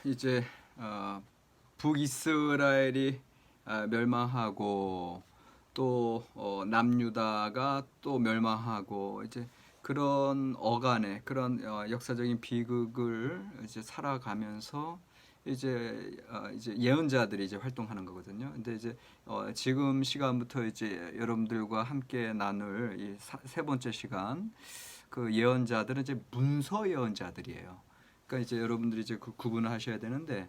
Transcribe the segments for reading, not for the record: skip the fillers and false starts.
이제 북이스라엘이 멸망하고 또 남유다가 또 멸망하고 이제 그런 어간의 그런 역사적인 비극을 이제 살아가면서 이제 예언자들이 이제 활동하는 거거든요. 근데 이제 지금 시간부터 이제 여러분들과 함께 나눌 이 세 번째 시간, 그 예언자들은 이제 문서 예언자들이에요. 그러니까 이제 여러분들이 이제 그 구분을 하셔야 되는데,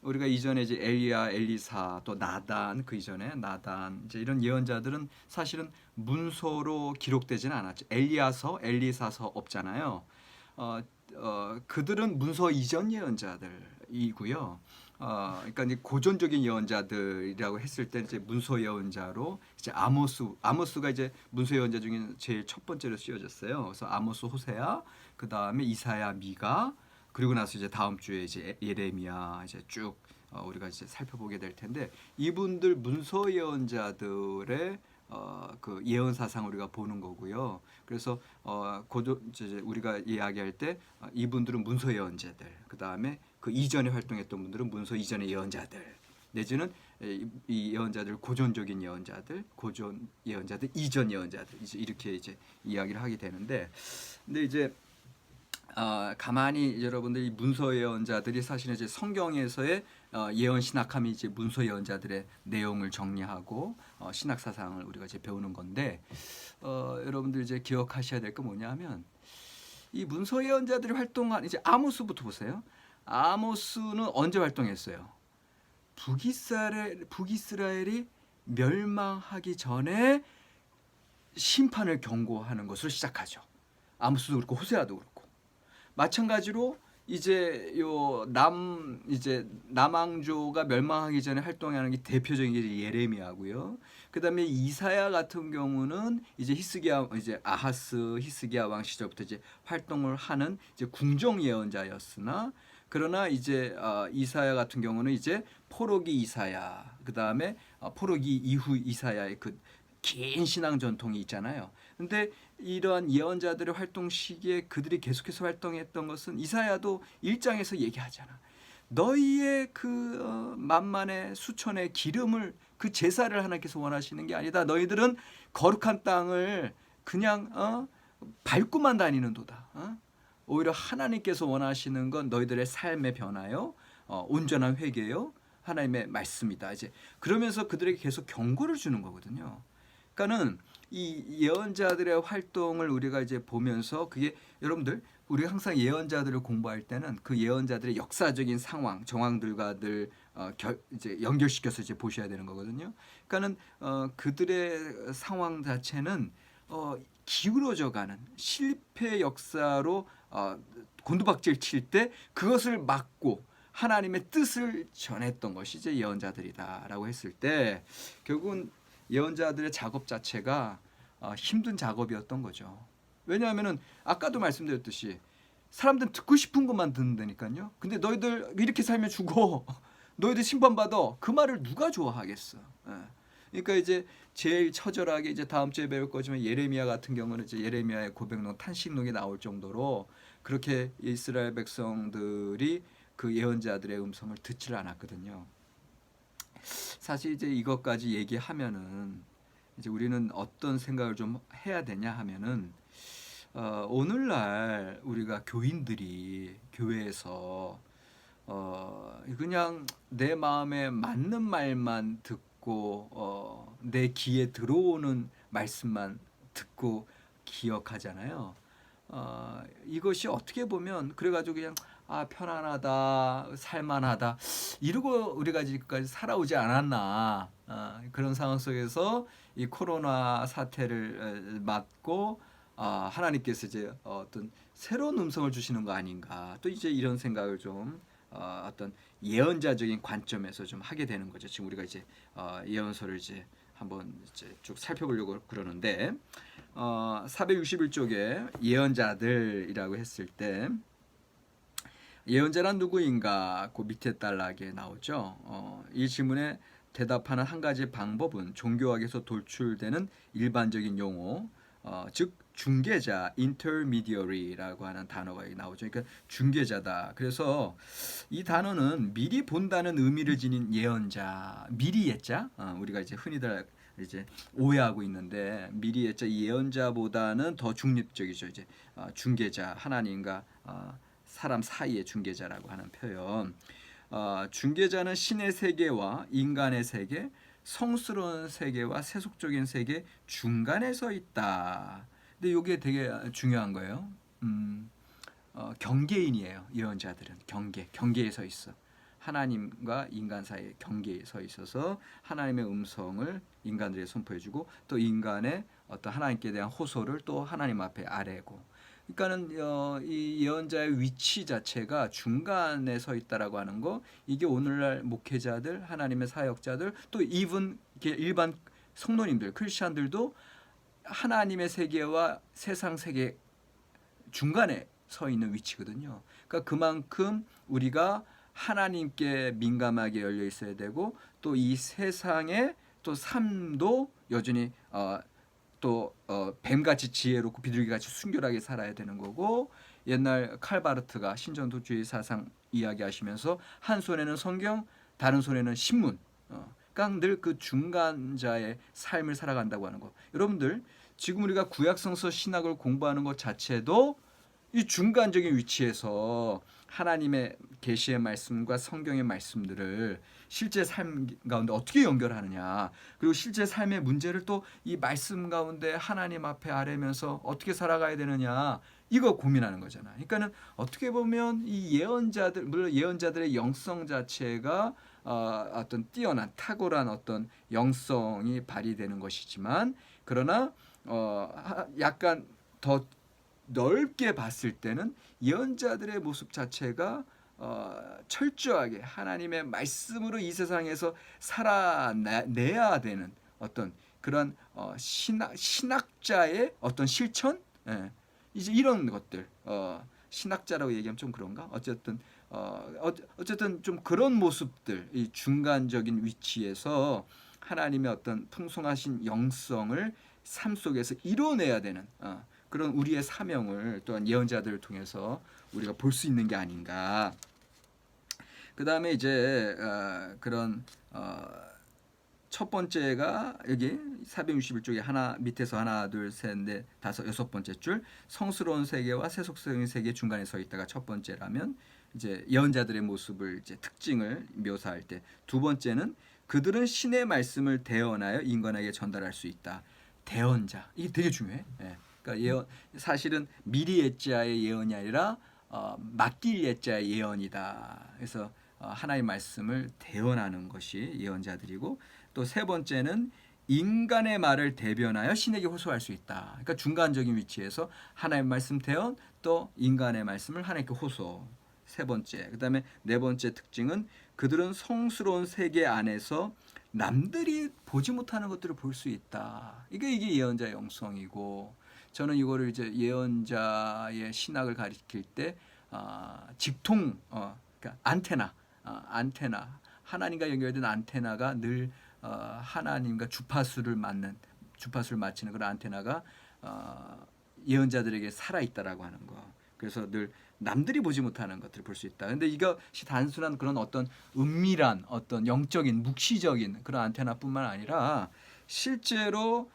우리가 이전에 이제 엘리야, 엘리사, 또 나단, 그 이전에 나단, 이제 이런 예언자들은 사실은 문서로 기록되지는 않았죠. 엘리야서, 엘리사서 없잖아요. 그들은 문서 이전 예언자들이고요. 그러니까 이제 고전적인 예언자들이라고 했을 때 이제 문서 예언자로 이제 아모스가 이제 문서 예언자 중에 제일 첫 번째로 쓰여졌어요. 그래서 아모스, 호세아, 그 다음에 이사야, 미가, 그리고 나서 이제 다음 주에 이제 예레미야 이제 쭉 우리가 이제 살펴보게 될 텐데, 이분들 문서 예언자들의 그 예언 사상 우리가 보는 거고요. 그래서 이제 우리가 이야기할 때 이분들은 문서 예언자들, 그 다음에 그 이전에 활동했던 분들은 문서 이전의 예언자들, 내지는 이 예언자들 고전적인 예언자들, 고전 예언자들, 이전 예언자들, 이제 이렇게 이제 이야기를 하게 되는데, 근데 이제 가만히 여러분들이 문서 예언자들이 사실은 이제 성경에서의 예언 신학함이 이제 문서 예언자들의 내용을 정리하고 신학 사상을 우리가 이제 배우는 건데, 여러분들 이제 기억하셔야 될 거 뭐냐면, 이 문서 예언자들이 활동한 이제 아모스부터 보세요. 아모스는 언제 활동했어요? 북이스라엘이 멸망하기 전에 심판을 경고하는 것으로 시작하죠. 아모스도 그렇고 호세아도 그렇고. 마찬가지로 이제 남왕조가 멸망하기 전에 활동하는 게 대표적인 게 예레미야고요. 그다음에 이사야 같은 경우는 이제 이제 아하스 히스기야 왕 시절부터 이제 활동을 하는 이제 궁정 예언자였으나, 그러나 이제 이사야 같은 경우는 이제 포로기 이사야, 그다음에 포로기 이후 이사야의 그 긴 신앙 전통이 있잖아요. 근데 이러한 예언자들의 활동 시기에 그들이 계속해서 활동했던 것은 이사야도 1장에서 얘기하잖아. 너희의 그 만만의 수천의 기름을, 그 제사를 하나님께서 원하시는 게 아니다. 너희들은 거룩한 땅을 그냥 밟고만 다니는도다. 오히려 하나님께서 원하시는 건 너희들의 삶의 변화요, 온전한 회개요, 하나님의 말씀이다. 이제 그러면서 그들에게 계속 경고를 주는 거거든요. 그러니까는 이 예언자들의 활동을 우리가 이제 보면서, 그게 여러분들, 우리가 항상 예언자들을 공부할 때는 그 예언자들의 역사적인 상황, 정황들과 늘 이제 연결시켜서 이제 보셔야 되는 거거든요. 그러니까는 그들의 상황 자체는 기울어져가는 실패 역사로 곤두박질 칠 때 그것을 막고 하나님의 뜻을 전했던 것이 이제 예언자들이다라고 했을 때, 결국은 예언자들의 작업 자체가 힘든 작업이었던 거죠. 왜냐하면은 아까도 말씀드렸듯이 사람들은 듣고 싶은 것만 듣는다니까요. 근데 너희들 이렇게 살면 죽어, 너희들 심판받아, 그 말을 누가 좋아하겠어. 그러니까 이제 제일 처절하게, 이제 다음 주에 배울 거지만 예레미야 같은 경우는 이제 예레미야의 고백록, 탄식록이 나올 정도로 그렇게 이스라엘 백성들이 그 예언자들의 음성을 듣질 않았거든요. 사실 이제 이것까지 얘기하면은 이제 우리는 어떤 생각을 좀 해야 되냐 하면은, 오늘날 우리가 교인들이 교회에서 그냥 내 마음에 맞는 말만 듣고 내 귀에 들어오는 말씀만 듣고 기억하잖아요. 이것이 어떻게 보면 그래가지고 그냥 편안하다, 살만하다 이러고 우리가 지금까지 살아오지 않았나. 그런 상황 속에서 이 코로나 사태를 맞고 하나님께서 이제 어떤 새로운 음성을 주시는 거 아닌가, 또 이제 이런 생각을 좀 어떤 예언자적인 관점에서 좀 하게 되는 거죠. 지금 우리가 이제 예언서를 이제 한번 이제 쭉 살펴보려고 그러는데, 461쪽에 예언자들이라고 했을 때, 예언자란 누구인가? 그 밑에 단락에 나오죠. 이 질문에 대답하는 한 가지 방법은 종교학에서 돌출되는 일반적인 용어, 즉 중개자, intermediary라고 하는 단어가 여기 나오죠. 그러니까 중개자다. 그래서 이 단어는 미리 본다는 의미를 지닌 예언자, 미리 예자. 우리가 이제 흔히들 이제 오해하고 있는데 미리 예자 이 예언자보다는 더 중립적이죠. 이제 중개자, 하나님과 사람 사이의 중개자라고 하는 표현. 중개자는 신의 세계와 인간의 세계, 성스러운 세계와 세속적인 세계 중간에 서 있다. 근데 이게 되게 중요한 거예요. 경계인이에요. 예언자들은 경계에 서 있어. 하나님과 인간 사이의 경계에 서 있어서 하나님의 음성을 인간들에게 선포해주고 또 인간의 어떤 하나님께 대한 호소를 또 하나님 앞에 아뢰고. 그러니까는 이 예언자의 위치 자체가 중간에 서 있다라고 하는 거, 이게 오늘날 목회자들, 하나님의 사역자들, 또 이분 일반 성도님들, 크리스천들도 하나님의 세계와 세상 세계 중간에 서 있는 위치거든요. 그러니까 그만큼 우리가 하나님께 민감하게 열려 있어야 되고 또 이 세상의 또 삶도 여전히 또 뱀같이 지혜롭고 비둘기같이 순결하게 살아야 되는 거고, 옛날 칼바르트가 신전도주의 사상 이야기하시면서 한 손에는 성경, 다른 손에는 신문, 그러니까 늘 그 중간자의 삶을 살아간다고 하는 거. 여러분들 지금 우리가 구약성서 신학을 공부하는 것 자체도 이 중간적인 위치에서 하나님의 계시의 말씀과 성경의 말씀들을 실제 삶 가운데 어떻게 연결하느냐, 그리고 실제 삶의 문제를 또 이 말씀 가운데 하나님 앞에 아뢰면서 어떻게 살아가야 되느냐, 이거 고민하는 거잖아. 그러니까는 어떻게 보면 이 예언자들, 물론 예언자들의 영성 자체가 어떤 뛰어난 탁월한 어떤 영성이 발휘되는 것이지만, 그러나 약간 더 넓게 봤을 때는 예언자들의 모습 자체가 철저하게 하나님의 말씀으로 이 세상에서 살아내야 되는 어떤 그런 신학자의 어떤 실천, 이제 이런 것들, 신학자라고 얘기하면 좀 그런가? 어쨌든 좀 그런 모습들, 이 중간적인 위치에서 하나님의 어떤 풍성하신 영성을 삶 속에서 이뤄내야 되는 그런 우리의 사명을 또한 예언자들을 통해서 우리가 볼 수 있는 게 아닌가. 그 다음에 이제 그런 첫 번째가 여기 461쪽에 하나 밑에서 하나 둘 셋 넷 다섯 여섯 번째 줄, 성스러운 세계와 세속적인 세계 중간에 서 있다가 첫 번째라면 이제 예언자들의 모습을 이제 특징을 묘사할 때, 두 번째는 그들은 신의 말씀을 대언하여 인간에게 전달할 수 있다. 대언자, 이게 되게 중요해. 그러니까 사실은 미리 예자의 예언이 아니라 맡길 예자의 예언이다. 그래서 하나님의 말씀을 대언하는 것이 예언자들이고, 또 세 번째는 인간의 말을 대변하여 신에게 호소할 수 있다. 그러니까 중간적인 위치에서 하나님의 말씀 대언, 또 인간의 말씀을 하나님께 호소. 세 번째. 그다음에 네 번째 특징은 그들은 성스러운 세계 안에서 남들이 보지 못하는 것들을 볼 수 있다. 이게 예언자의 영성이고, 저는 이거를 이제 예언자의 신학을 가리킬 때 직통, 그러니까 안테나, 하나님과 연결된 안테나가 늘 하나님과 주파수를 맞추는 그런 안테나가 예언자들에게 살아 있다라고 하는 거. 그래서 늘 남들이 보지 못하는 것들을 볼 수 있다. 근데 이것이 단순한 그런 어떤 은밀한 어떤 영적인 묵시적인 그런 안테나뿐만 아니라 실제로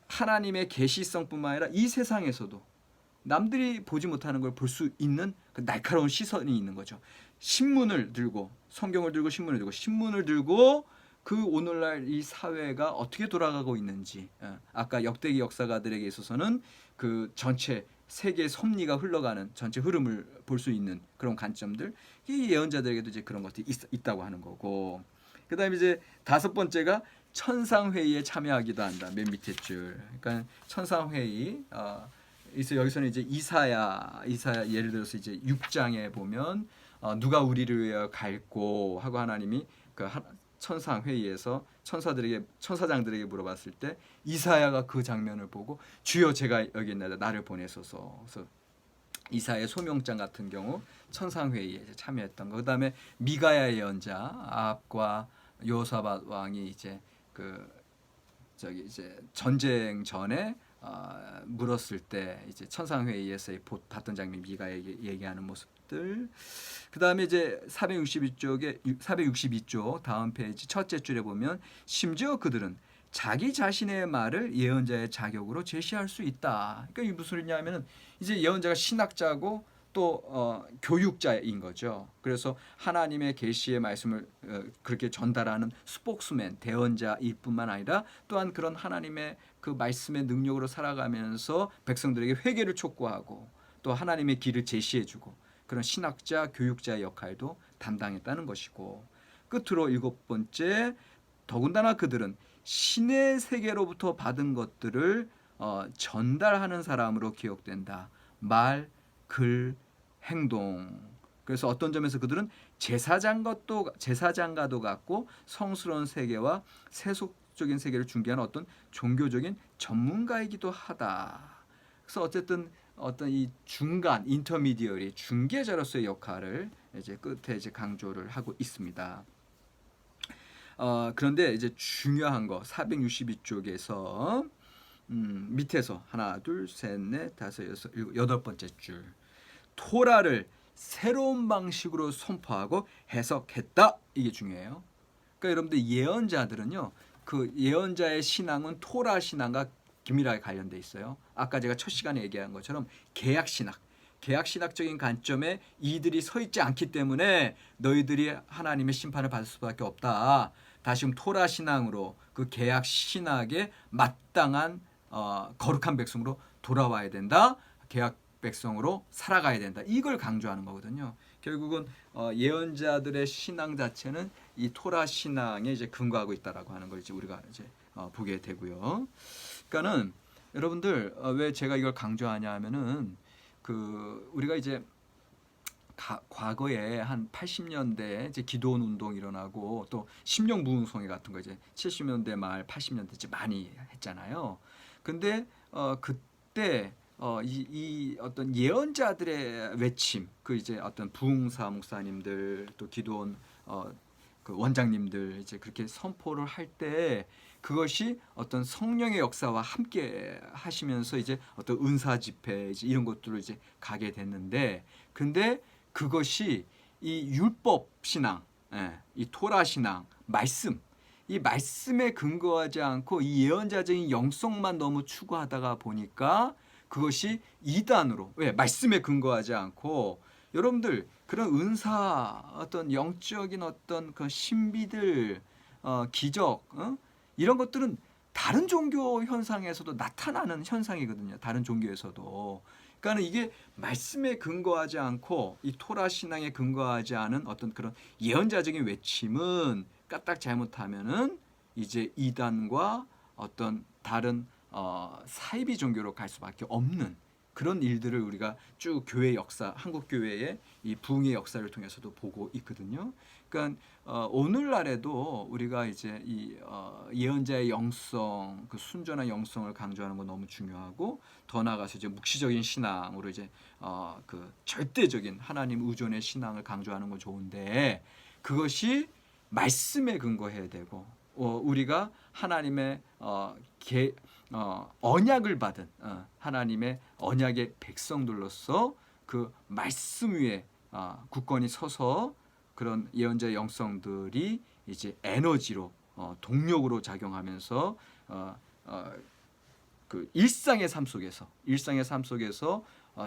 하나님의 계시성뿐만 아니라 이 세상에서도 남들이 보지 못하는 걸 볼 수 있는 그 날카로운 시선이 있는 거죠. 신문을 들고, 성경을 들고 신문을 들고 그 오늘날 이 사회가 어떻게 돌아가고 있는지, 아까 역대기 역사가들에게 있어서는 그 전체 세계 섭리가 흘러가는 전체 흐름을 볼 수 있는 그런 관점들, 이 예언자들에게도 이제 그런 것들이 있다고 하는 거고, 그다음에 이제 다섯 번째가 천상회의에 참여하기도 한다. 맨 밑에 줄. 그러니까 천상회의, 여기서는 이제 이사야 예를 들어서 이제 6장에 보면 누가 우리를 위하여 갈고 하고 하나님이 그 천상회의에서 천사장들에게 물어봤을 때 이사야가 그 장면을 보고 주여 제가 여기 있나이다, 나를 보내소서. 그래서 이사야의 소명장 같은 경우 천상회의에 참여했던 거. 그다음에 미가야 예언자 아합과 여호사밧 왕이 이제 이제 전쟁 전에 물었을 때 이제 천상회의에서 봤던 장면 미가 얘기하는 모습들. 그 다음에 이제 462쪽 다음 페이지 첫째 줄에 보면 심지어 그들은 자기 자신의 말을 예언자의 자격으로 제시할 수 있다. 그러니까 이게 무슨 소리냐면은 이제 예언자가 신학자고 또 교육자인 거죠. 그래서 하나님의 계시의 말씀을 그렇게 전달하는 스포크스맨, 대언자일 뿐만 아니라 또한 그런 하나님의 그 말씀의 능력으로 살아가면서 백성들에게 회개를 촉구하고 또 하나님의 길을 제시해주고 그런 신학자, 교육자의 역할도 담당했다는 것이고, 끝으로 7번째, 더군다나 그들은 신의 세계로부터 받은 것들을 전달하는 사람으로 기억된다. 말, 글, 행동. 그래서 어떤 점에서 그들은 제사장과도 같고 성스러운 세계와 세속적인 세계를 중개하는 어떤 종교적인 전문가이기도 하다. 그래서 어쨌든 어떤 이 중간 인터미디어리 중개자로서의 역할을 이제 끝에 이제 강조를 하고 있습니다. 그런데 이제 중요한 거 462쪽에서 밑에서 하나, 둘, 셋, 넷, 다섯, 여섯, 일곱, 8번째 줄 토라를 새로운 방식으로 선포하고 해석했다. 이게 중요해요. 그러니까 여러분들 예언자들은요. 그 예언자의 신앙은 토라 신앙과 긴밀하게 관련돼 있어요. 아까 제가 첫 시간에 얘기한 것처럼 계약신학적인 관점에 이들이 서 있지 않기 때문에 너희들이 하나님의 심판을 받을 수밖에 없다. 다시금 토라 신앙으로 그 계약 신학에 마땅한 거룩한 백성으로 돌아와야 된다. 계약 백성으로 살아가야 된다. 이걸 강조하는 거거든요. 결국은 예언자들의 신앙 자체는 이 토라 신앙에 이제 근거하고 있다라고 하는 걸 이제 우리가 이제 보게 되고요. 그러니까는 여러분들 왜 제가 이걸 강조하냐 하면은 그 우리가 이제 과거에 한 80년대 이제 기도원 운동 일어나고 또 심령 부흥성회 같은 거 이제 70년대 말 80년대 이제 많이 했잖아요. 근데 그때 이 어떤 예언자들의 외침, 그 이제 어떤 부흥사 목사님들 또 기도원 그 원장님들 이제 그렇게 선포를 할 때 그것이 어떤 성령의 역사와 함께 하시면서 이제 어떤 은사 집회 이제 이런 것들을 이제 가게 됐는데, 근데 그것이 이 율법 신앙, 이 토라 신앙, 말씀, 이 말씀에 근거하지 않고 이 예언자적인 영성만 너무 추구하다가 보니까 그것이 이단으로, 왜 말씀에 근거하지 않고 여러분들 그런 은사, 어떤 영적인 어떤 그 신비들, 기적, 이런 것들은 다른 종교 현상에서도 나타나는 현상이거든요. 다른 종교에서도. 그러니까 이게 말씀에 근거하지 않고 이 토라 신앙에 근거하지 않은 어떤 그런 예언자적인 외침은 까딱 잘못하면은 이제 이단과 어떤 다른 사이비 종교로 갈 수밖에 없는 그런 일들을 우리가 쭉 교회 역사, 한국 교회의 이 부흥의 역사를 통해서도 보고 있거든요. 그러니까 오늘날에도 우리가 이제 이 예언자의 영성, 그 순전한 영성을 강조하는 건 너무 중요하고, 더 나아가서 이제 묵시적인 신앙으로 이제 그 절대적인 하나님 의존의 신앙을 강조하는 건 좋은데, 그것이 말씀에 근거해야 되고 우리가 하나님의 언약을 받은 하나님의 언약의 백성들로서 그 말씀 위에 굳건히 서서 그런 예언자의 영성들이 이제 에너지로 동력으로 작용하면서 그 일상의 삶 속에서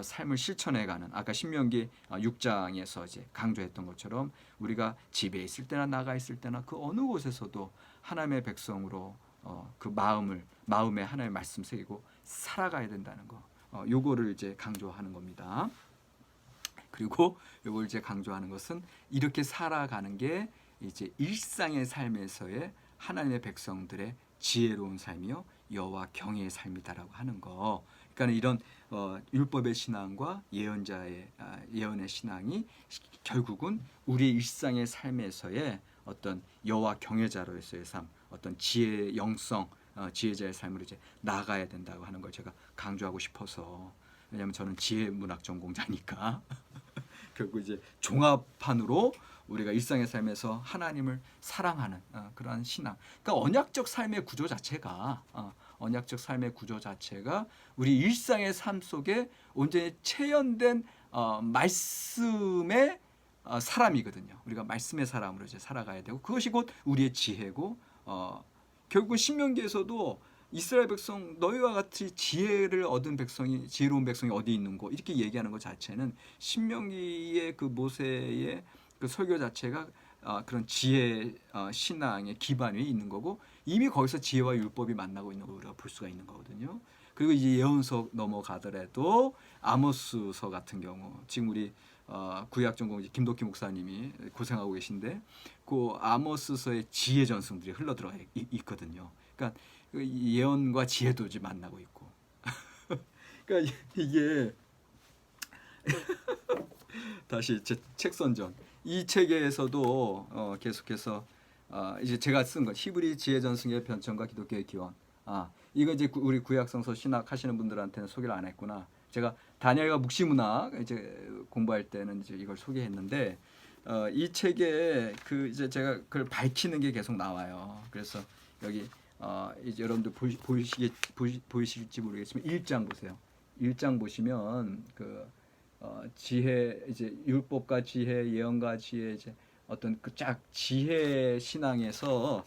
삶을 실천해가는, 아까 신명기 6장에서 이제 강조했던 것처럼 우리가 집에 있을 때나 나가 있을 때나 그 어느 곳에서도 하나님의 백성으로 그 마음에 하나님의 말씀 새기고 살아가야 된다는 거, 요거를 이제 강조하는 겁니다. 그리고 요걸 이제 강조하는 것은 이렇게 살아가는 게 이제 일상의 삶에서의 하나님의 백성들의 지혜로운 삶이요 여호와 경외의 삶이다라고 하는 거. 그러니까 이런 율법의 신앙과 예언의 신앙이 결국은 우리의 일상의 삶에서의 어떤 여호와 경외자로서의 삶, 어떤 지혜 영성, 지혜자의 삶으로 이제 나아가야 된다고 하는 걸 제가 강조하고 싶어서, 왜냐하면 저는 지혜 문학 전공자니까 결국 이제 종합판으로 우리가 일상의 삶에서 하나님을 사랑하는 그러한 신앙. 그러니까 언약적 삶의 구조 자체가 언약적 삶의 구조 자체가 우리 일상의 삶 속에 온전히 체현된 말씀의 사람이거든요. 우리가 말씀의 사람으로 이제 살아가야 되고 그것이 곧 우리의 지혜고 결국 신명기에서도 이스라엘 백성 너희와 같이 지혜를 얻은 백성이 지혜로운 백성이 어디 있는고 이렇게 얘기하는 것 자체는 신명기의 그 모세의 그 설교 자체가 그런 지혜 신앙의 기반 위에 있는 거고 이미 거기서 지혜와 율법이 만나고 있는 걸 우리가 볼 수가 있는 거거든요. 그리고 이제 예언서 넘어가더라도 아모스서 같은 경우 지금 우리 구약 전공 김덕기 목사님이 고생하고 계신데 그 아모스서의 지혜 전승들이 흘러 들어가 있거든요. 그러니까 그 예언과 지혜도 이제 만나고 있고. 그러니까 이게 다시 제 책 선정 이 책에서도 계속해서 이제 제가 쓴 것 히브리 지혜 전승의 변천과 기독교의 기원. 이거 이제 우리 구약성서 신학 하시는 분들한테는 소개를 안 했구나. 제가 다니엘과 묵시문학 이제 공부할 때는 이제 이걸 소개했는데 이 책에 그 이제 제가 그걸 밝히는 게 계속 나와요. 그래서 여기 이제 여러분들 보이실지 모르겠지만 1장 보세요. 1장 보시면 그 지혜 이제 율법과 지혜, 예언과 지혜 이제 어떤 그 쫙 지혜 신앙에서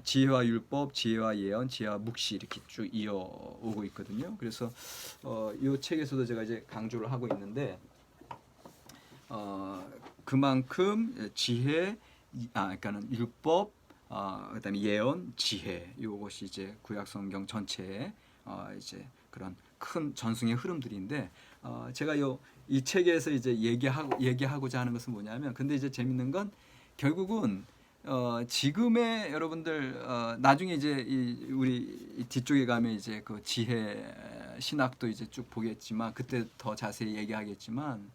지혜와 율법, 지혜와 예언, 지혜와 묵시 이렇게 쭉 이어오고 있거든요. 그래서 이 책에서도 제가 이제 강조를 하고 있는데 그만큼 지혜, 그러니까는 율법, 그다음에 예언, 지혜 이것이 이제 구약 성경 전체에 이제 그런 큰 전승의 흐름들인데 제가 이 책에서 이제 얘기하고자 하는 것은 뭐냐면 근데 이제 재밌는 건 결국은 지금의 여러분들 나중에 이제 우리 뒤쪽에 가면 이제 그 지혜 신학도 이제 쭉 보겠지만 그때 더 자세히 얘기하겠지만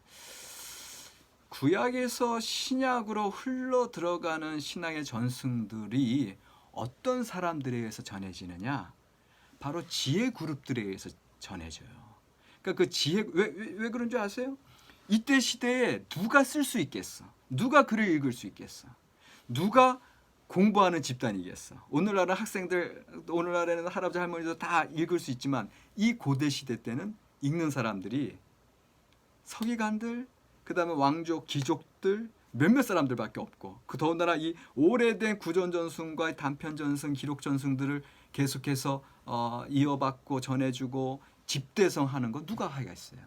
구약에서 신약으로 흘러 들어가는 신앙의 전승들이 어떤 사람들에 의해서 전해지느냐? 바로 지혜 그룹들에 의해서 전해져요. 그러니까 그 지혜 왜 그런 줄 아세요? 이때 시대에 누가 쓸 수 있겠어? 누가 글을 읽을 수 있겠어? 누가 공부하는 집단이겠어? 오늘날은 학생들, 오늘날에는 할아버지 할머니도 다 읽을 수 있지만 이 고대 시대 때는 읽는 사람들이 서기관들, 그다음에 왕족, 귀족들 몇몇 사람들밖에 없고 그 더군다나 이 오래된 구전 전승과 단편 전승, 기록 전승들을 계속해서 이어받고 전해주고 집대성하는 거 누가 하겠어요?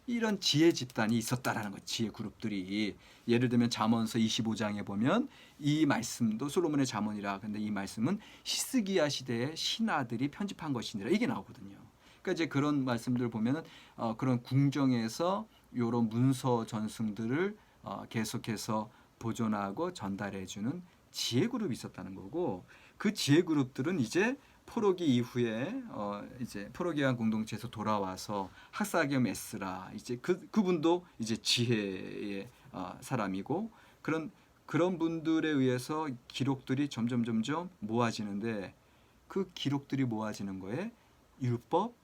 이런 지혜 집단이 있었다라는 거, 지혜 그룹들이 예를 들면 잠언서 25장에 보면 이 말씀도 솔로몬의 잠언이라 근데 이 말씀은 히스기야 시대의 신하들이 편집한 것이니라 이게 나오거든요. 그러니까 이제 그런 말씀들 보면은 그런 궁정에서 이런 문서 전승들을 계속해서 보존하고 전달해주는 지혜 그룹이 있었다는 거고 그 지혜 그룹들은 이제 포로기 이후에 이제 포로기한 공동체에서 돌아와서 학사겸 에스라 이제 그분도 이제 지혜의 사람이고 그런 분들에 의해서 기록들이 점점 모아지는데 그 기록들이 모아지는 거에 율법,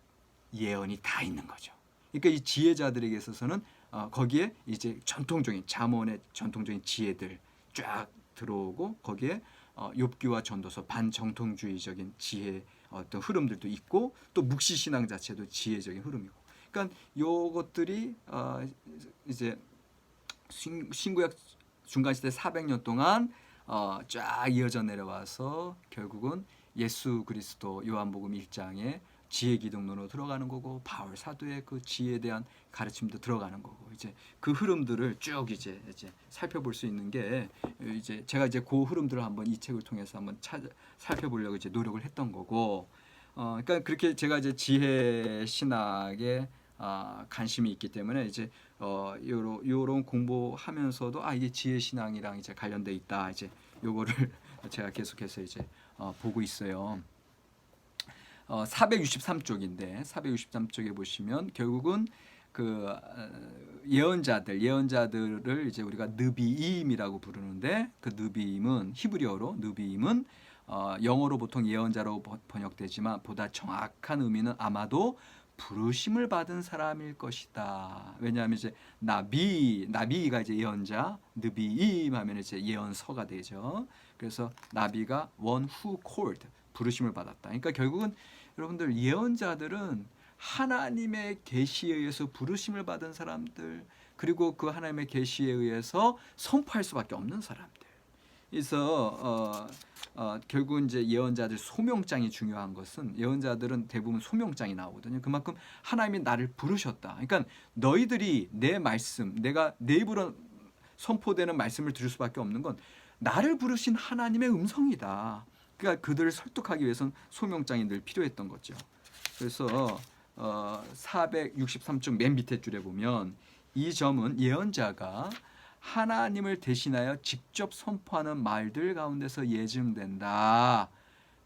예언이 다 있는 거죠. 그러니까 이 지혜자들에게 있어서는 거기에 이제 전통적인 잠언의 전통적인 지혜들 쫙 들어오고 거기에 욥기와 전도서 반정통주의적인 지혜 어떤 흐름들도 있고 또 묵시 신앙 자체도 지혜적인 흐름이고 그러니까 요것들이 이제 신구약 중간 시대 400년 동안 쫙 이어져 내려와서 결국은 예수 그리스도 요한복음 1장에 지혜 기독론으로 들어가는 거고 바울 사도의 그 지혜에 대한 가르침도 들어가는 거고 이제 그 흐름들을 쭉 이제 살펴볼 수 있는 게 이제 제가 이제 그 흐름들을 한번 이 책을 통해서 한번 살펴보려고 이제 노력을 했던 거고 그러니까 그렇게 제가 이제 지혜 신학에 관심이 있기 때문에 이제 요런 공부하면서도 이게 지혜 신앙이랑 이제 관련돼 있다 이제 요거를 제가 계속해서 이제 보고 있어요. 463쪽인데 463쪽에 보시면 결국은 그 예언자들을 이제 우리가 느비임이라고 부르는데 그 느비임은 히브리어로 느비임은 영어로 보통 예언자로 번역되지만 보다 정확한 의미는 아마도 부르심을 받은 사람일 것이다. 왜냐하면 이제 나비가 이제 예언자, 느비임 하면 이제 예언서가 되죠. 그래서 나비가 one who called 부르심을 받았다. 그러니까 결국은 여러분들 예언자들은 하나님의 계시에 의해서 부르심을 받은 사람들, 그리고 그 하나님의 계시에 의해서 선포할 수밖에 없는 사람들. 그래서 결국은 이제 예언자들 소명장이 중요한 것은, 예언자들은 대부분 소명장이 나오거든요. 그만큼 하나님이 나를 부르셨다. 그러니까 너희들이 내 말씀, 내가 내 입으로 선포되는 말씀을 들을 수밖에 없는 건 나를 부르신 하나님의 음성이다. 그러니까 그들을 설득하기 위해서는 소명장이 늘 필요했던 거죠. 그래서 463쪽 맨 밑에 줄에 보면 이 점은 예언자가 하나님을 대신하여 직접 선포하는 말들 가운데서 예증된다.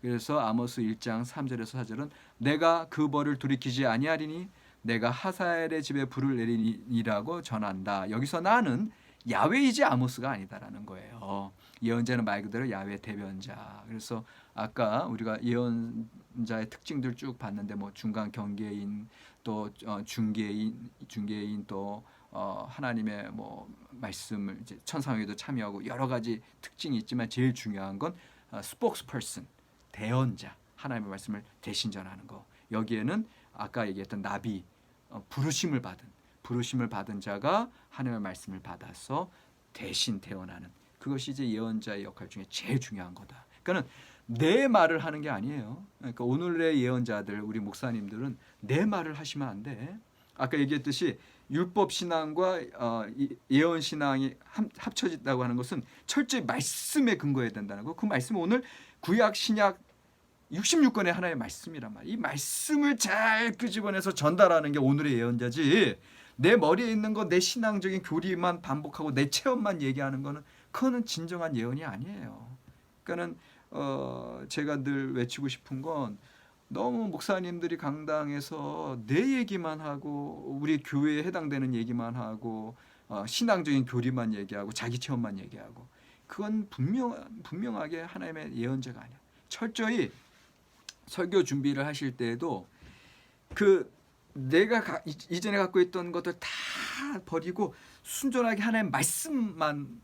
그래서 아모스 1장 3절에서 4절은 내가 그 벌을 돌이키지 아니하리니 내가 하사엘의 집에 불을 내리니라고 전한다. 여기서 나는 야훼이지 아모스가 아니다라는 거예요. 예언자는 말 그대로 야훼 대변자. 그래서 아까 우리가 예언자의 특징들 쭉 봤는데 뭐 중간 경계인, 또 중계인 또 하나님의 뭐 말씀을 이제 천상에도 참여하고 여러 가지 특징이 있지만 제일 중요한 건 스포크스퍼슨, 대언자, 하나님의 말씀을 대신 전하는 거. 여기에는 아까 얘기했던 나비, 부르심을 받은 자가 하나님의 말씀을 받아서 대신 대언하는, 그것이 이제 예언자의 역할 중에 제일 중요한 거다. 그러니까 내 말을 하는 게 아니에요. 그러니까 오늘의 예언자들, 우리 목사님들은 내 말을 하시면 안 돼. 아까 얘기했듯이 율법 신앙과 예언 신앙이 합쳐진다고 하는 것은 철저히 말씀에 근거해야 된다는 거. 그 말씀은 오늘 구약 신약 66권의 하나의 말씀이란 말이야. 이 말씀을 잘 끄집어내서 전달하는 게 오늘의 예언자지. 내 머리에 있는 거, 내 신앙적인 교리만 반복하고 내 체험만 얘기하는 거는 그거는 진정한 예언이 아니에요. 그러니까는 제가 늘 외치고 싶은 건, 너무 목사님들이 강당에서 내 얘기만 하고 우리 교회에 해당되는 얘기만 하고 신앙적인 교리만 얘기하고 자기 체험만 얘기하고, 그건 분명하게 하나님의 예언자가 아니야. 철저히 설교 준비를 하실 때에도 그 내가 이전에 갖고 있던 것들 다 버리고 순전하게 하나님의 말씀만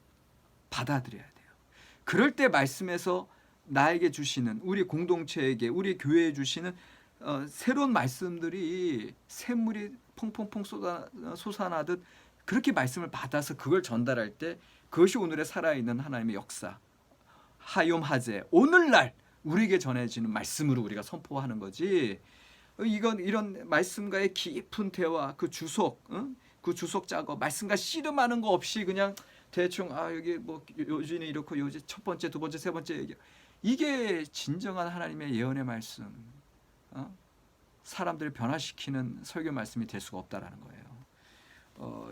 받아들여야 돼요. 그럴 때 말씀에서 나에게 주시는, 우리 공동체에게, 우리 교회에 주시는 새로운 말씀들이 샘물이 펑펑펑 솟아나듯 그렇게 말씀을 받아서 그걸 전달할 때, 그것이 오늘의 살아있는 하나님의 역사, 하욤하제, 오늘날 우리에게 전해지는 말씀으로 우리가 선포하는 거지. 이런 말씀과의 깊은 대화, 그 주석, 그 주석 작업, 말씀과 씨름하는 거 없이 그냥 대충 여기 뭐 요즘에 이렇고 요즘 첫 번째, 두 번째, 세 번째 얘기, 이게 진정한 하나님의 예언의 말씀, 사람들을 변화시키는 설교 말씀이 될 수가 없다라는 거예요.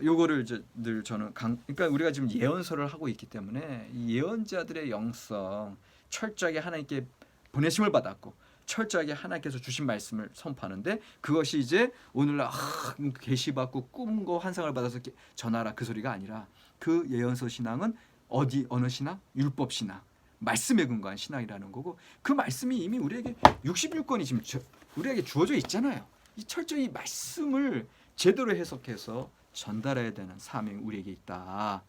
요거를 이제 늘 저는 그러니까 우리가 지금 예언서를 하고 있기 때문에 이 예언자들의 영성, 철저하게 하나님께 보내심을 받았고 철저하게 하나님께서 주신 말씀을 선포하는데, 그것이 이제 오늘날 계시받고 꿈과 환상을 받아서 전하라, 그 소리가 아니라, 그 예언서 신앙은 어느 신앙? 율법 신앙, 말씀에 근거한 신앙이라는 거고, 그 말씀이 이미 우리에게 66권이 지금 우리에게 주어져 있잖아요. 이 철저히 말씀을 제대로 해석해서 전달해야 되는 사명이 우리에게 있다.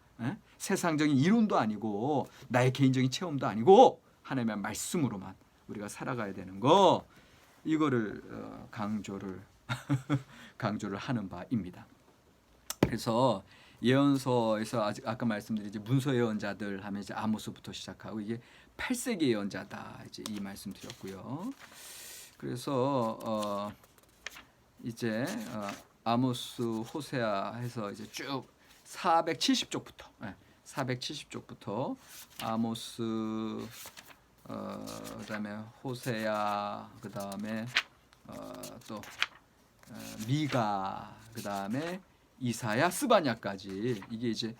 세상적인 이론도 아니고 나의 개인적인 체험도 아니고 하나님의 말씀으로만 우리가 살아가야 되는 거, 이거를 강조를 하는 바입니다. 그래서 예언서에서 아까 말씀드린 이제 문서 예언자들 하면 이제 아모스부터 시작하고 이게 8세기 예언자다, 이제 이 말씀드렸고요. 그래서 이제 아모스, 호세아 해서 이제 쭉 470쪽부터 아모스, 그다음에 호세아, 그다음에 또 미가, 그다음에 이사야, 스바냐까지, 이게 이제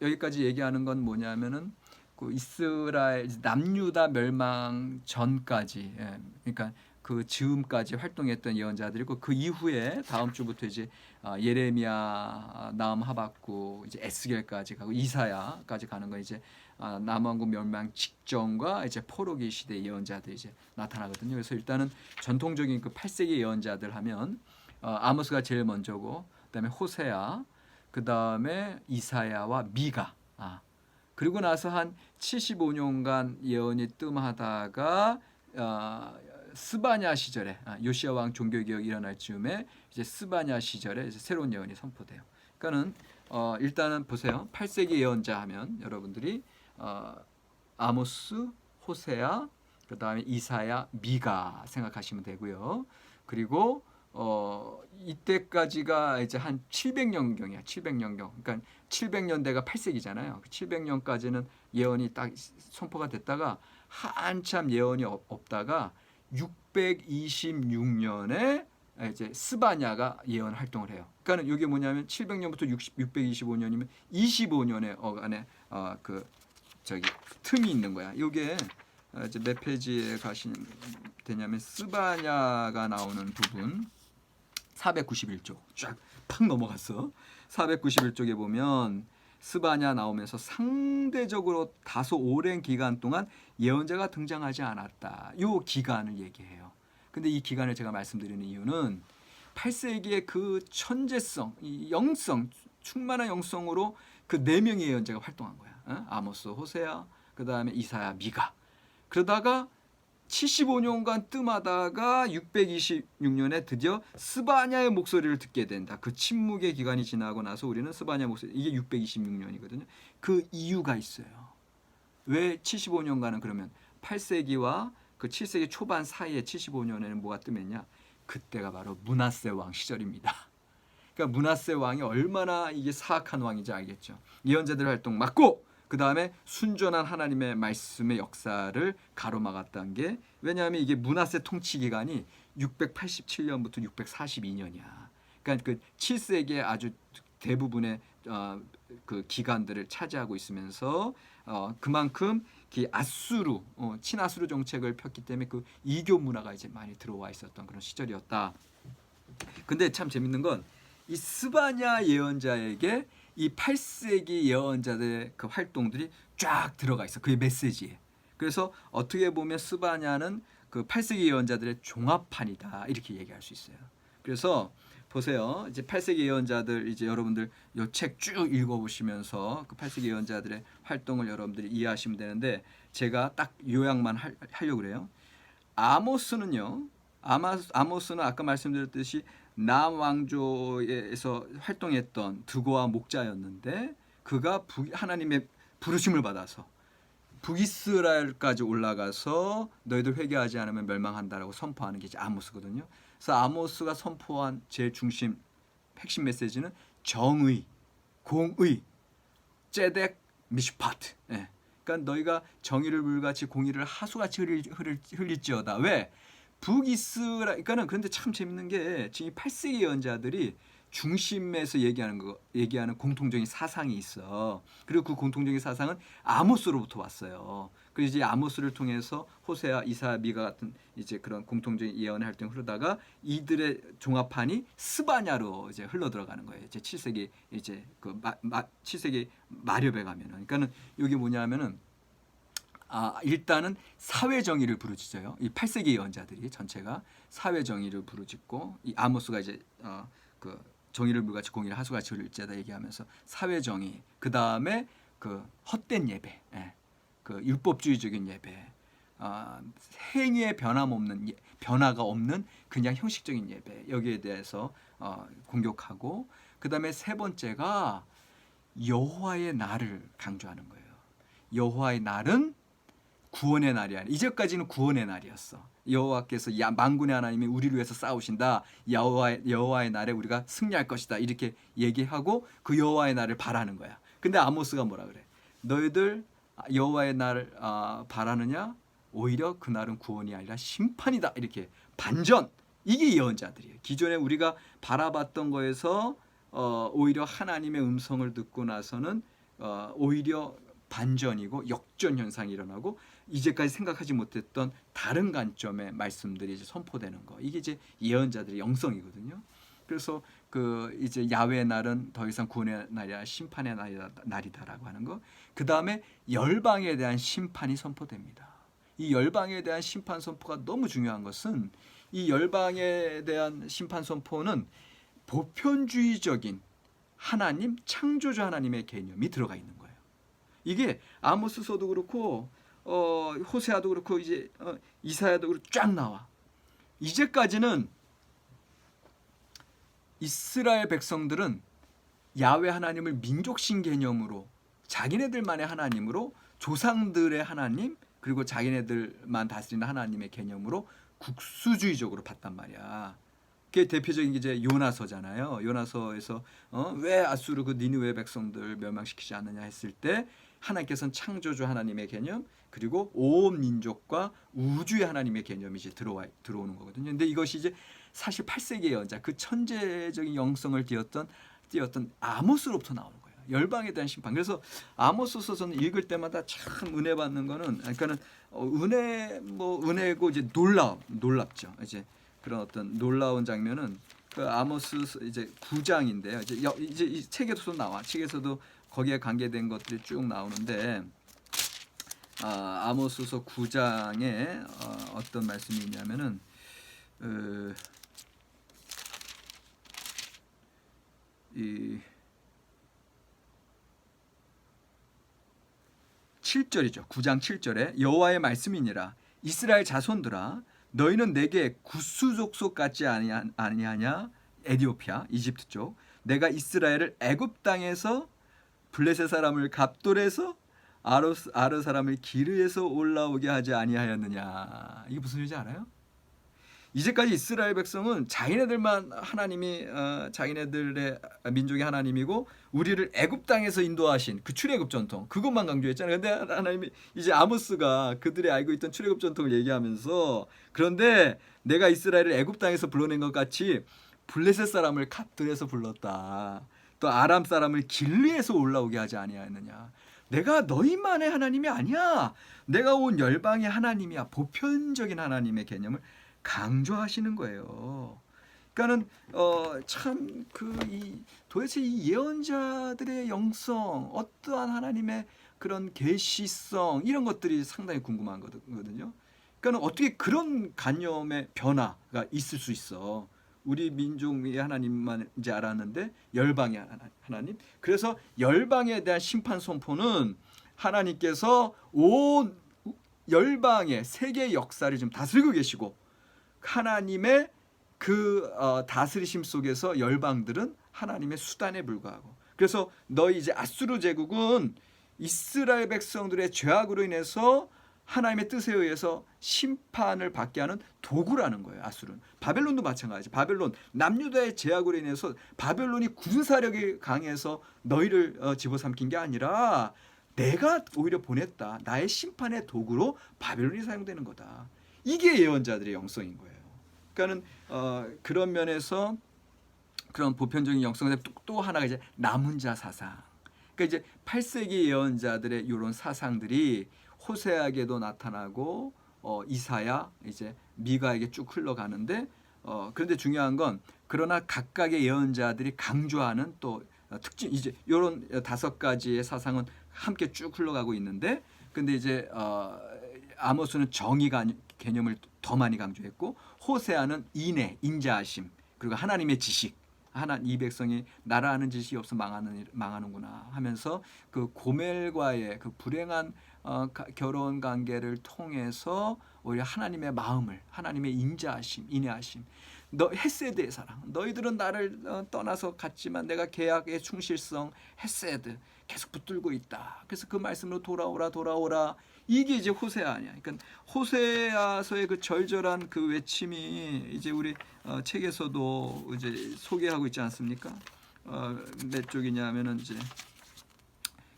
여기까지 얘기하는 건 뭐냐면은 그 이스라엘 남유다 멸망 전까지, 그러니까 그 즈음까지 활동했던 예언자들이고, 그 이후에 다음 주부터 이제 예레미야, 나훔, 하박국, 이제 에스겔까지 가고 이사야까지 가는 거, 이제 남왕국 멸망 직전과 이제 포로기 시대 예언자들이 이제 나타나거든요. 그래서 일단은 전통적인 그 8세기 예언자들 하면 아모스가 제일 먼저고, 그다음에 호세아, 그다음에 이사야와 미가, 그리고 나서 한 75년간 예언이 뜸하다가 스바냐 시절에 요시야 왕 종교 개혁이 일어날 즈음에 이제 스바냐 시절에 이제 새로운 예언이 선포돼요. 그러니까는 일단은 보세요. 8세기 예언자 하면 여러분들이 아모스, 호세아, 그다음에 이사야, 미가 생각하시면 되고요. 그리고 이때까지가 이제 한 700년경이야. 700년경. 그러니까 700년대가 8세기잖아요. 700년까지는 예언이 딱 선포가 됐다가 한참 예언이 없다가 626년에 이제 스바냐가 예언 활동을 해요. 그러니까 이게 뭐냐면 700년부터 625년이면 25년의 안에 그 저기 틈이 있는 거야. 이게 이제 몇 페이지에 가시면 되냐면 스바냐가 나오는 부분 491쪽 쫙 팍 넘어갔어. 491쪽에 보면 스바냐 나오면서 상대적으로 다소 오랜 기간 동안 예언자가 등장하지 않았다. 이 기간을 얘기해요. 근데 이 기간을 제가 말씀드리는 이유는 8세기의 그 천재성, 이 영성, 충만한 영성으로 그 4명의 예언자가 활동한 거야. 아모스, 호세아, 그 다음에 이사야, 미가. 그러다가 75년간 뜸하다가 626년에 드디어 스바냐의 목소리를 듣게 된다. 그 침묵의 기간이 지나고 나서 우리는 스바냐 목소리, 이게 626년이거든요. 그 이유가 있어요. 왜 75년간은 그러면 8세기와 그 7세기 초반 사이에 75년에는 뭐가 뜸했냐? 그때가 바로 므낫세 왕 시절입니다. 그러니까 므낫세 왕이 얼마나 이게 사악한 왕인지 알겠죠. 예언자들 활동 막고 그 다음에 순전한 하나님의 말씀의 역사를 가로막았다는 게, 왜냐하면 이게 므낫세 통치 기간이 687년부터 642년이야. 그러니까 그 7세기의 아주 대부분의 그 기간들을 차지하고 있으면서 그만큼 아수르 친아수르 정책을 폈기 때문에 그 이교 문화가 이제 많이 들어와 있었던 그런 시절이었다. 근데 참 재밌는 건 이 스바냐 예언자에게 이 8세기 예언자들의 그 활동들이 쫙 들어가 있어. 그의 메시지에. 그래서 어떻게 보면 스바냐는 그 8세기 예언자들의 종합판이다. 이렇게 얘기할 수 있어요. 그래서 보세요. 이제 8세기 예언자들 이제 여러분들 요 책 쭉 읽어보시면서 그 8세기 예언자들의 활동을 여러분들이 이해하시면 되는데, 제가 딱 요약만 하려고 그래요. 아모스는요. 아모스는 아까 말씀드렸듯이 남왕조에서 활동했던 두고와 목자였는데, 그가 하나님의 부르심을 받아서 북이스라엘까지 올라가서 너희들 회개하지 않으면 멸망한다라고 선포하는 게 이제 아모스거든요. 그래서 아모스가 선포한 제일 중심 핵심 메시지는 정의, 공의, ጼ덱, 미슈파트. 예. 그러니까 너희가 정의를 물같이 공의를 하수같이 흘릴지어다. 왜? 북이스라엘까는. 그런데 참 재밌는 게 지금 8세기 예언자들이 중심에서 얘기하는 공통적인 사상이 있어. 그리고 그 공통적인 사상은 아모스로부터 왔어요. 그래서 이제 아모스를 통해서 호세아, 이사야, 미가 같은 이제 그런 공통적인 예언의 활동이 흐르다가 이들의 종합판이 스바냐로 이제 흘러 들어가는 거예요. 이제 7세기 이제 그 7세기 마렵에 가면은. 그러니까는 이게 뭐냐면은 일단은 사회 정의를 부르짖어요. 이 8세기 예언자들이 전체가 사회 정의를 부르짖고, 이 아모스가 이제 그 정의를 물같이 공의를 하수같이 흘릴지어다 얘기하면서 사회 정의, 그 다음에 그 헛된 예배, 그 율법주의적인 예배, 행위에 변화가 없는 그냥 형식적인 예배, 여기에 대해서 공격하고, 그 다음에 세 번째가 여호와의 날을 강조하는 거예요. 여호와의 날은 구원의 날이 아니라, 이제까지는 구원의 날이었어. 여호와께서 만군의 하나님이 우리를 위해서 싸우신다. 여호와의 날에 우리가 승리할 것이다. 이렇게 얘기하고 그 여호와의 날을 바라는 거야. 근데 아모스가 뭐라 그래? 너희들 여호와의 날을 바라느냐? 오히려 그 날은 구원이 아니라 심판이다. 이렇게 반전. 이게 예언자들이에요. 기존에 우리가 바라봤던 거에서 오히려 하나님의 음성을 듣고 나서는 오히려 반전이고 역전 현상이 일어나고, 이제까지 생각하지 못했던 다른 관점의 말씀들이 이제 선포되는 거. 이게 이제 예언자들의 영성이거든요. 그래서 그 이제 야훼의 날은 더 이상 구원의 날이 아니라 심판의 날이다라고 하는 거. 그 다음에 열방에 대한 심판이 선포됩니다. 이 열방에 대한 심판 선포가 너무 중요한 것은, 이 열방에 대한 심판 선포는 보편주의적인 하나님, 창조주 하나님의 개념이 들어가 있는 거예요. 이게 아모스서도 그렇고 호세아도 그렇고 이제 이사야도 그렇고 쫙 나와. 이제까지는 이스라엘 백성들은 야훼 하나님을 민족신 개념으로 자기네들만의 하나님으로 조상들의 하나님 그리고 자기네들만 다스리는 하나님의 개념으로 국수주의적으로 봤단 말이야. 그게 대표적인 게 이제 요나서잖아요. 요나서에서 왜 아수르 그 니느웨 백성들 멸망시키지 않느냐 했을 때 하나님께서는 창조주 하나님의 개념 그리고 온 민족과 우주의 하나님의 개념이 이제 들어오는 거거든요. 근데 이것이 이제 사실 8세기의 연자 그 천재적인 영성을 띄었던 아모스로부터 나오는 거예요. 열방에 대한 심판. 그래서 아모스서 저는 읽을 때마다 참 은혜 받는 거는 그러니까는 은혜고 이제 놀랍죠. 이제 그런 어떤 놀라운 장면은 그 아모스 이제 9장인데요. 이제 이 책에서도 나와. 책에서도 거기에 관계된 것들이 쭉 나오는데 아모스서 9장에 어떤 말씀이 있냐면은 7절이죠. 9장 7절에 여호와의 말씀이니라 이스라엘 자손들아 너희는 내게 구스 족속 같지 아니하냐 에디오피아 이집트 쪽 내가 이스라엘을 애굽 땅에서 블레셋 사람을 갑돌에서 아르 사람을 기르에서 올라오게 하지 아니하였느냐. 이게 무슨 소리인지 알아요? 이제까지 이스라엘 백성은 자기네들만 하나님이 자기네들의 민족의 하나님이고 우리를 애굽 땅에서 인도하신 그 출애굽 전통 그것만 강조했잖아요. 근데 하나님이 이제 아모스가 그들이 알고 있던 출애굽 전통을 얘기하면서 그런데 내가 이스라엘을 애굽 땅에서 불러낸 것 같이 블레셋 사람을 갑들에서 불렀다. 또 아람 사람을 길르에서 올라오게 하지 아니하였느냐. 내가 너희만의 하나님이 아니야. 내가 온 열방의 하나님이야. 보편적인 하나님의 개념을 강조하시는 거예요. 그러니까는 참 도대체 이 예언자들의 영성, 어떠한 하나님의 그런 계시성 이런 것들이 상당히 궁금한 거거든요. 그러니까 어떻게 그런 관념의 변화가 있을 수 있어? 우리 민족의 하나님만 이제 알았는데 열방의 하나님. 그래서 열방에 대한 심판 선포는 하나님께서 온 열방의 세계 역사를 지금 다스리고 계시고 하나님의 그 다스리심 속에서 열방들은 하나님의 수단에 불과하고 그래서 너희 이제 아수르 제국은 이스라엘 백성들의 죄악으로 인해서 하나님의 뜻에 의해서 심판을 받게 하는 도구라는 거예요. 아수르는. 바벨론도 마찬가지. 바벨론 남유다의 제약으로 인해서 바벨론이 군사력이 강해서 너희를 집어삼킨 게 아니라 내가 오히려 보냈다. 나의 심판의 도구로 바벨론이 사용되는 거다. 이게 예언자들의 영성인 거예요. 그러니까는 그런 면에서 그런 보편적인 영성인데 또 하나가 이제 남은 자 사상. 그러니까 이제 8세기 예언자들의 이런 사상들이 호세아에게도 나타나고 이사야 이제 미가에게 쭉 흘러가는데 그런데 중요한 건 그러나 각각의 예언자들이 강조하는 또 특징 이제 이런 5가지의 사상은 함께 쭉 흘러가고 있는데 근데 이제 아모스는 정의 개념을 더 많이 강조했고 호세아는 인애, 인자하심 그리고 하나님의 지식 이 백성이 나라 아는 지식이 없어 망하는구나 하면서 그 고멜과의 그 불행한 결혼 관계를 통해서 오히려 하나님의 마음을 하나님의 인자하심, 인애하심 헤세드의 사랑 너희들은 나를 떠나서 갔지만 내가 계약의 충실성 헤세드 계속 붙들고 있다. 그래서 그 말씀으로 돌아오라 이게 이제 호세아 아니야. 그러니까 호세아서의 그 절절한 그 외침이 이제 우리 책에서도 이제 소개하고 있지 않습니까? 몇 쪽이냐면은 이제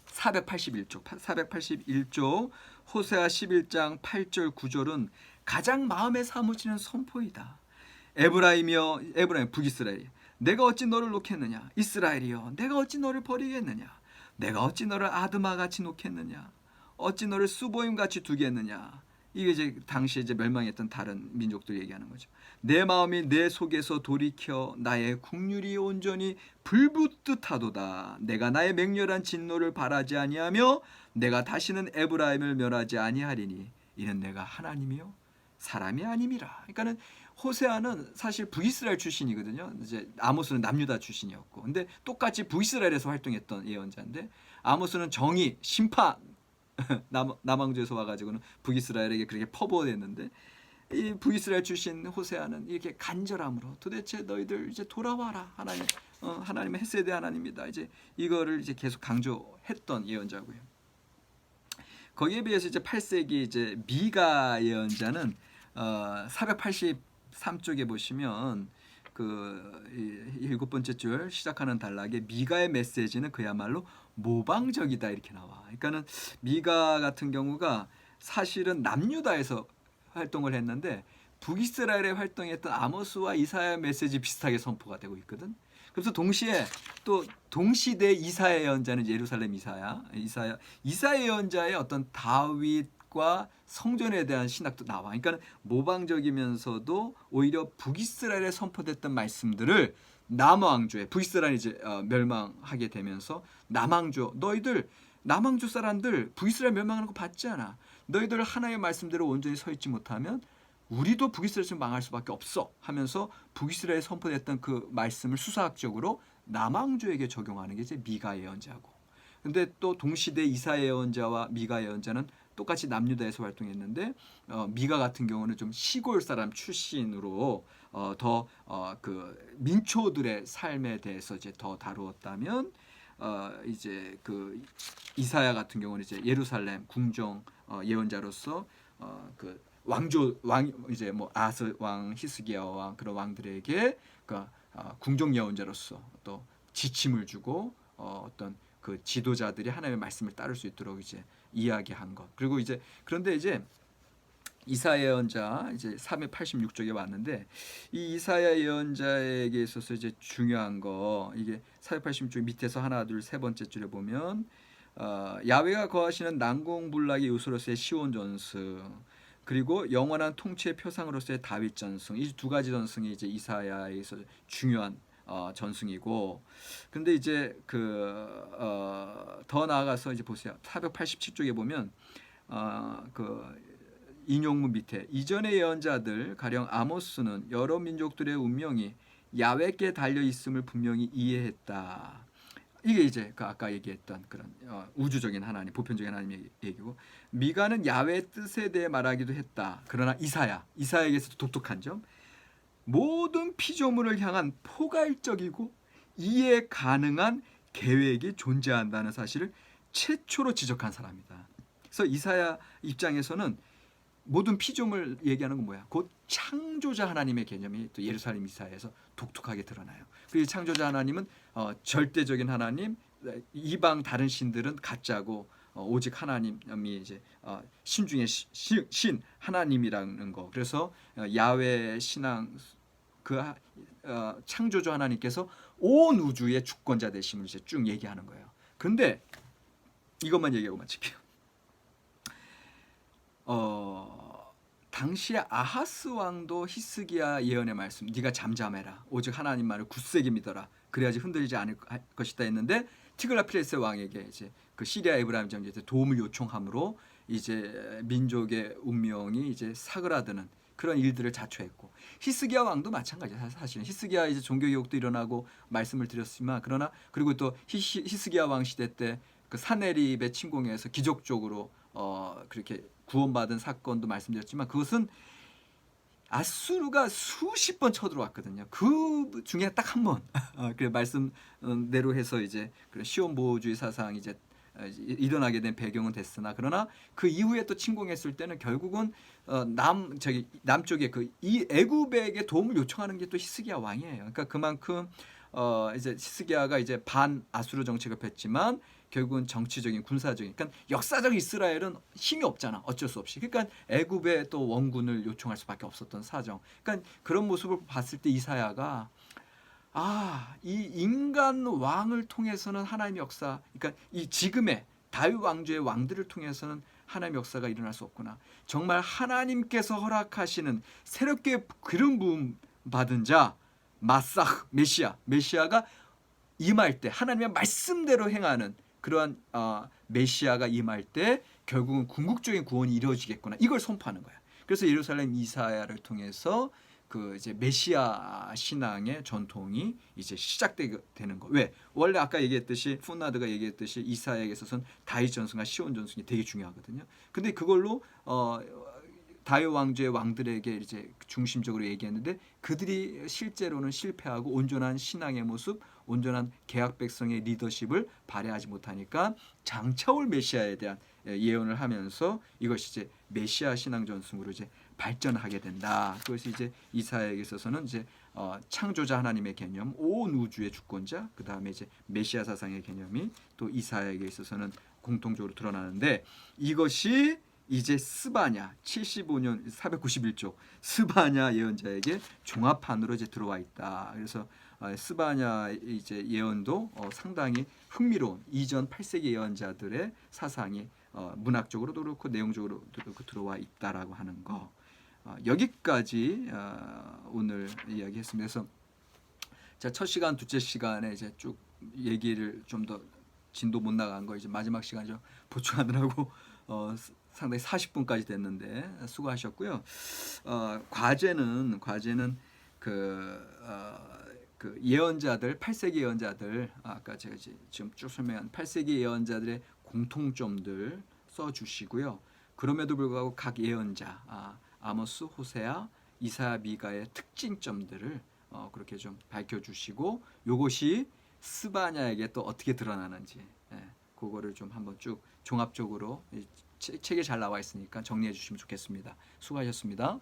481쪽 호세아 11장 8절 9절은 가장 마음에 사무치는 선포이다. 에브라임 북이스라엘 내가 어찌 너를 놓겠느냐 이스라엘이여 내가 어찌 너를 버리겠느냐 내가 어찌 너를 아드마같이 놓겠느냐 어찌 너를 수보임같이 두겠느냐. 이게 이제 당시에 이제 멸망했던 다른 민족들 얘기하는 거죠. 내 마음이 내 속에서 돌이켜 나의 국률이 온전히 불붙듯 하도다. 내가 나의 맹렬한 진노를 바라지 아니하며 내가 다시는 에브라임을 멸하지 아니하리니 이는 내가 하나님이요 사람이 아님이라. 그러니까는 호세아는 사실 북이스라엘 출신이거든요. 이제 아모스는 남유다 출신이었고, 근데 똑같이 북이스라엘에서 활동했던 예언자인데 아모스는 정의, 심판 남왕조에서 와가지고는 북이스라엘에게 그렇게 퍼부어냈는데 이 북이스라엘 출신 호세아는 이렇게 간절함으로 도대체 너희들 이제 돌아와라 하나님, 하나님의 헤세드 하나님이다. 이제 이거를 이제 계속 강조했던 예언자고요. 거기에 비해서 이제 8세기 이제 미가 예언자는 483쪽에 보시면 그 일곱 번째 줄 시작하는 단락에 미가의 메시지는 그야말로 모방적이다 이렇게 나와. 그러니까는 미가 같은 경우가 사실은 남유다에서 활동을 했는데 북이스라엘에 활동했던 아모스와 이사야 메시지 비슷하게 선포가 되고 있거든. 그래서 동시에 또 동시대 이사야 예언자는 예루살렘 이사야 예언자의 어떤 다윗과 성전에 대한 신학도 나와. 그러니까 모방적이면서도 오히려 북이스라엘에 선포됐던 말씀들을 남왕조에 북이스라엘이 이제 멸망하게 되면서 남왕조 너희들 남왕조 사람들 북이스라엘 멸망하는 거 봤지 않아. 너희들 하나님의 말씀대로 온전히 서 있지 못하면 우리도 북이스라엘에서 망할 수밖에 없어 하면서 북이스라엘에 선포됐던 그 말씀을 수사학적으로 남왕조에게 적용하는 게 이제 미가 예언자고. 근데 또 동시대 이사 예언자와 미가 예언자는 똑같이 남유다에서 활동했는데 미가 같은 경우는 좀 시골 사람 출신으로 더 그 민초들의 삶에 대해서 이제 더 다루었다면 이제 그 이사야 같은 경우는 이제 예루살렘 궁정 예언자로서 그 왕 이제 뭐 아스 왕, 히스기야 왕 그런 왕들에게 그 궁정 예언자로서 또 지침을 주고 어떤 그 지도자들이 하나님의 말씀을 따를 수 있도록 이제 이야기한 것. 그리고 이제 그런데 이제 이사야 예언자 이제 386쪽에 왔는데 이 이사야 예언자에게 있어서 이제 중요한 거 이게 486쪽 밑에서 하나 둘 세 번째 줄에 보면 야훼가 거하시는 난공불락의 요소로서의 시온 전승 그리고 영원한 통치의 표상으로서의 다윗 전승 이 두 가지 전승이 이제 이사야에서 중요한 전승이고 근데 이제 더 나아가서 이제 보세요 487쪽에 보면 그 인용문 밑에 이전의 예언자들 가령 아모스는 여러 민족들의 운명이 야훼께 달려 있음을 분명히 이해했다. 이게 이제 그 아까 얘기했던 그런 우주적인 하나님, 보편적인 하나님의 얘기고 미가는 야훼의 뜻에 대해 말하기도 했다. 그러나 이사야에게서도 독특한 점 모든 피조물을 향한 포괄적이고 이해 가능한 계획이 존재한다는 사실을 최초로 지적한 사람이다. 그래서 이사야 입장에서는 모든 피조물 얘기하는 건 뭐야? 곧 창조자 하나님의 개념이 또 예루살렘 이사야에서 독특하게 드러나요. 그리고 창조자 하나님은 절대적인 하나님, 이방 다른 신들은 가짜고 오직 하나님이 이제 신 중에 신 하나님이라는 거. 그래서 야훼 신앙 그 창조주 하나님께서 온 우주의 주권자 되심을 이제 쭉 얘기하는 거예요. 근데 이것만 얘기하고 마칠게요. 당시에 아하스 왕도 히스기야 예언의 말씀 네가 잠잠해라 오직 하나님 말을 굳세게 믿어라 그래야지 흔들리지 않을 것이다 했는데 티글라필레세 왕에게 이제 그 시리아 에브라임 정제에 도움을 요청함으로 이제 민족의 운명이 이제 사그라드는 그런 일들을 자초했고 히스기야 왕도 마찬가지야. 사실은 히스기야 이제 종교개혁도 일어나고 말씀을 드렸지만 그러나 그리고 또 히스기야 왕 시대 때 그 사네립의 침공에서 기적적으로 그렇게 구원받은 사건도 말씀드렸지만 그것은 아수르가 수십 번 쳐들어왔거든요. 그 중에 딱 한 번 그 말씀대로 해서 이제 시온 보호주의 사상이 이제 일어나게 된 배경은 됐으나 그러나 그 이후에 또 침공했을 때는 결국은 남쪽에 그 이 애굽에게 도움을 요청하는 게 또 히스기야 왕이에요. 그러니까 그만큼 이제 히스기야가 이제 반 아수르 정책을 폈지만 결국은 정치적인 군사적인 그러니까 역사적 이스라엘은 힘이 없잖아. 어쩔 수 없이. 그러니까 애굽에 또 원군을 요청할 수밖에 없었던 사정. 그러니까 그런 모습을 봤을 때 이사야가 이 인간 왕을 통해서는 하나님의 역사 그러니까 이 지금의 다윗 왕조의 왕들을 통해서는 하나님의 역사가 일어날 수 없구나. 정말 하나님께서 허락하시는 새롭게 기름 부음 받은 자 마사흐 메시아가 임할 때 하나님의 말씀대로 행하는 그러한 메시아가 임할 때 결국은 궁극적인 구원이 이루어지겠구나. 이걸 선포하는 거야. 그래서 예루살렘 이사야를 통해서 그 이제 메시아 신앙의 전통이 이제 시작되는 거. 왜? 원래 아까 얘기했듯이 푸나드가 얘기했듯이 이사야에게 있어서는 다윗 전승과 시온 전승이 되게 중요하거든요. 근데 그걸로 다윗 왕조의 왕들에게 이제 중심적으로 얘기했는데 그들이 실제로는 실패하고 온전한 신앙의 모습, 온전한 개혁 백성의 리더십을 발휘하지 못하니까 장차 올 메시아에 대한 예언을 하면서 이것이 이제 메시아 신앙 전승으로 이제 발전하게 된다. 그것이 이제 이사야에게 있어서는 이제 창조자 하나님의 개념, 온 우주의 주권자, 그 다음에 이제 메시아 사상의 개념이 또 이사야에게 있어서는 공통적으로 드러나는데 이것이 이제 스바냐 75년 491쪽 스바냐 예언자에게 종합판으로 이제 들어와 있다. 그래서 스바냐 이제 예언도 상당히 흥미로운 이전 8세기 예언자들의 사상이 문학적으로도 그렇고 내용적으로도 그렇고 들어와 있다라고 하는 거. 여기까지 오늘 이야기했습니다. 그래서 자, 첫 시간, 둘째 시간에 이제 쭉 얘기를 좀 더 진도 못 나간 거 이제 마지막 시간 좀 보충하느라고 상당히 40분까지 됐는데 수고하셨고요. 과제는 그 예언자들 8세기 예언자들 아까 제가 지금 쭉 설명한 8세기 예언자들의 공통점들 써주시고요. 그럼에도 불구하고 각 예언자 아모스, 호세아, 이사야, 미가의 특징점들을 그렇게 좀 밝혀주시고 요것이 스바냐에게 또 어떻게 드러나는지 그거를 좀 한번 쭉 종합적으로 책에 잘 나와 있으니까 정리해 주시면 좋겠습니다. 수고하셨습니다.